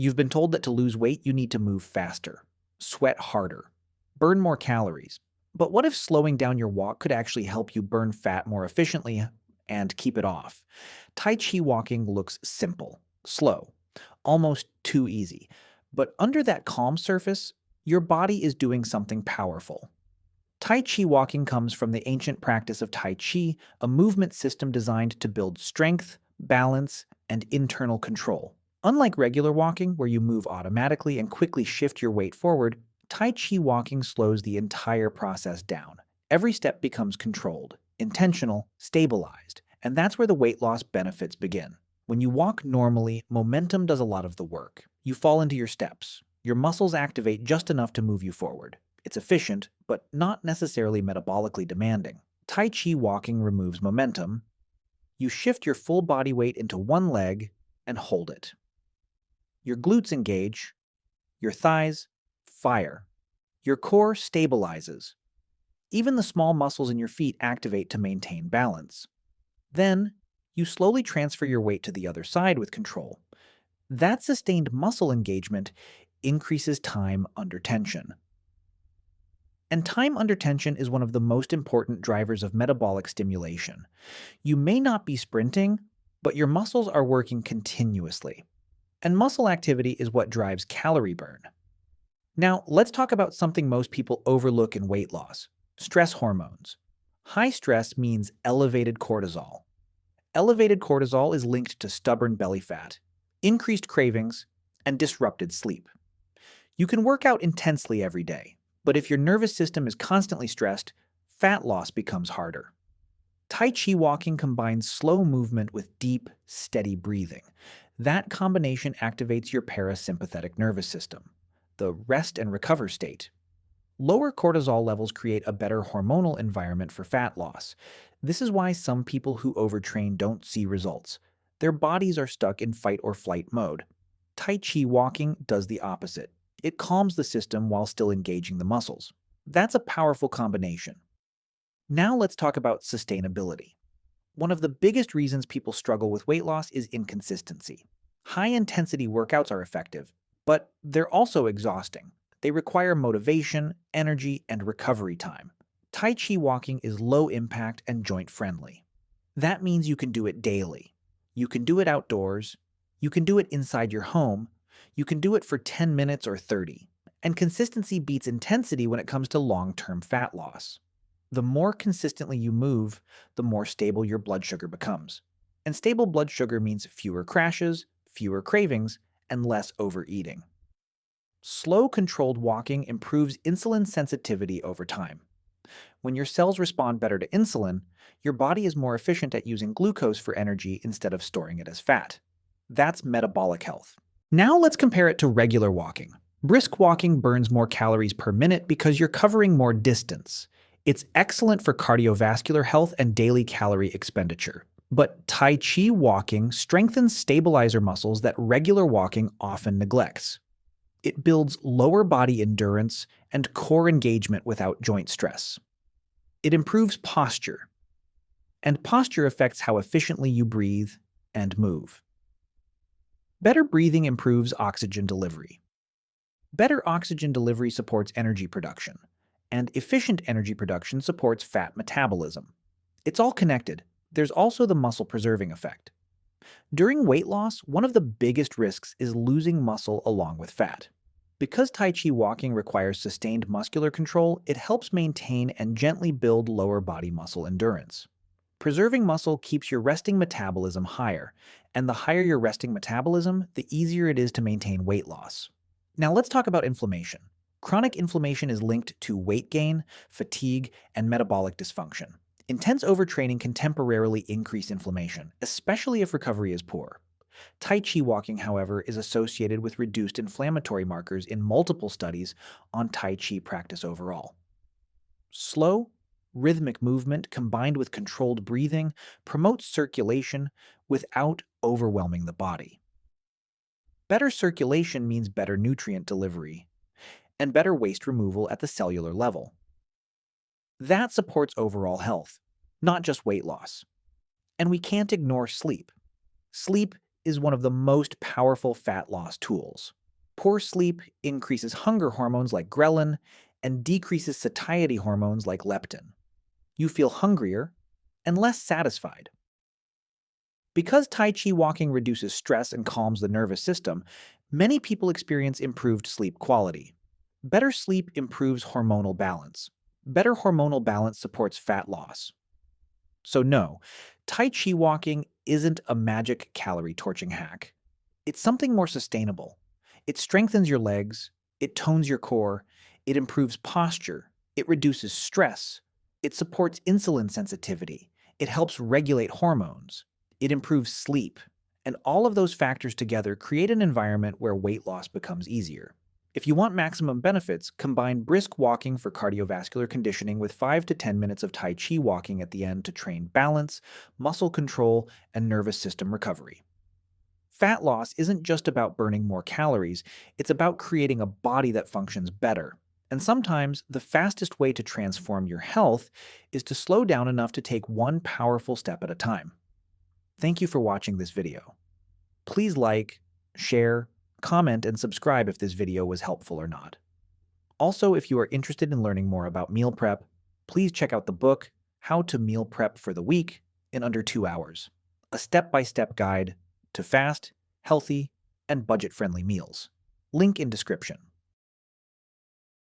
You've been told that to lose weight, you need to move faster, sweat harder, burn more calories. But what if slowing down your walk could actually help you burn fat more efficiently and keep it off? Tai Chi walking looks simple, slow, almost too easy. But under that calm surface, your body is doing something powerful. Tai Chi walking comes from the ancient practice of Tai Chi, a movement system designed to build strength, balance, and internal control. Unlike regular walking, where you move automatically and quickly shift your weight forward, Tai Chi walking slows the entire process down. Every step becomes controlled, intentional, stabilized, and that's where the weight loss benefits begin. When you walk normally, momentum does a lot of the work. You fall into your steps. Your muscles activate just enough to move you forward. It's efficient, but not necessarily metabolically demanding. Tai Chi walking removes momentum. You shift your full body weight into one leg and hold it. Your glutes engage, your thighs fire, your core stabilizes. Even the small muscles in your feet activate to maintain balance. Then, you slowly transfer your weight to the other side with control. That sustained muscle engagement increases time under tension. And time under tension is one of the most important drivers of metabolic stimulation. You may not be sprinting, but your muscles are working continuously. And muscle activity is what drives calorie burn. Now, let's talk about something most people overlook in weight loss: stress hormones. High stress means elevated cortisol. Elevated cortisol is linked to stubborn belly fat, increased cravings, and disrupted sleep. You can work out intensely every day, but if your nervous system is constantly stressed, fat loss becomes harder. Tai Chi walking combines slow movement with deep, steady breathing. That combination activates your parasympathetic nervous system, the rest and recover state. Lower cortisol levels create a better hormonal environment for fat loss. This is why some people who overtrain don't see results. Their bodies are stuck in fight or flight mode. Tai Chi walking does the opposite. It calms the system while still engaging the muscles. That's a powerful combination. Now let's talk about sustainability. One of the biggest reasons people struggle with weight loss is inconsistency. High-intensity workouts are effective, but they're also exhausting. They require motivation, energy, and recovery time. Tai Chi walking is low impact and joint friendly. That means you can do it daily. You can do it outdoors. You can do it inside your home. You can do it for 10 minutes or 30. And consistency beats intensity when it comes to long-term fat loss. The more consistently you move, the more stable your blood sugar becomes. And stable blood sugar means fewer crashes, fewer cravings, and less overeating. Slow, controlled walking improves insulin sensitivity over time. When your cells respond better to insulin, your body is more efficient at using glucose for energy instead of storing it as fat. That's metabolic health. Now let's compare it to regular walking. Brisk walking burns more calories per minute because you're covering more distance. It's excellent for cardiovascular health and daily calorie expenditure. But Tai Chi walking strengthens stabilizer muscles that regular walking often neglects. It builds lower body endurance and core engagement without joint stress. It improves posture, and posture affects how efficiently you breathe and move. Better breathing improves oxygen delivery. Better oxygen delivery supports energy production, and efficient energy production supports fat metabolism. It's all connected. There's also the muscle-preserving effect. During weight loss, one of the biggest risks is losing muscle along with fat. Because Tai Chi walking requires sustained muscular control, it helps maintain and gently build lower body muscle endurance. Preserving muscle keeps your resting metabolism higher, and the higher your resting metabolism, the easier it is to maintain weight loss. Now let's talk about inflammation. Chronic inflammation is linked to weight gain, fatigue, and metabolic dysfunction. Intense overtraining can temporarily increase inflammation, especially if recovery is poor. Tai Chi walking, however, is associated with reduced inflammatory markers in multiple studies on Tai Chi practice overall. Slow, rhythmic movement combined with controlled breathing promotes circulation without overwhelming the body. Better circulation means better nutrient delivery and better waste removal at the cellular level. That supports overall health, not just weight loss. And we can't ignore sleep. Sleep is one of the most powerful fat loss tools. Poor sleep increases hunger hormones like ghrelin and decreases satiety hormones like leptin. You feel hungrier and less satisfied. Because Tai Chi walking reduces stress and calms the nervous system, many people experience improved sleep quality. Better sleep improves hormonal balance. Better hormonal balance supports fat loss. So no, Tai Chi walking isn't a magic calorie torching hack. It's something more sustainable. It strengthens your legs, it tones your core, it improves posture, it reduces stress, it supports insulin sensitivity, it helps regulate hormones, it improves sleep, and all of those factors together create an environment where weight loss becomes easier. If you want maximum benefits, combine brisk walking for cardiovascular conditioning with 5 to 10 minutes of Tai Chi walking at the end to train balance, muscle control, and nervous system recovery. Fat loss isn't just about burning more calories, it's about creating a body that functions better. And sometimes, the fastest way to transform your health is to slow down enough to take one powerful step at a time. Thank you for watching this video. Please like, share, comment, and subscribe if this video was helpful or not. Also, if you are interested in learning more about meal prep, please check out the book, How to Meal Prep for the Week in Under 2 Hours, a step-by-step guide to fast, healthy, and budget-friendly meals. Link in description.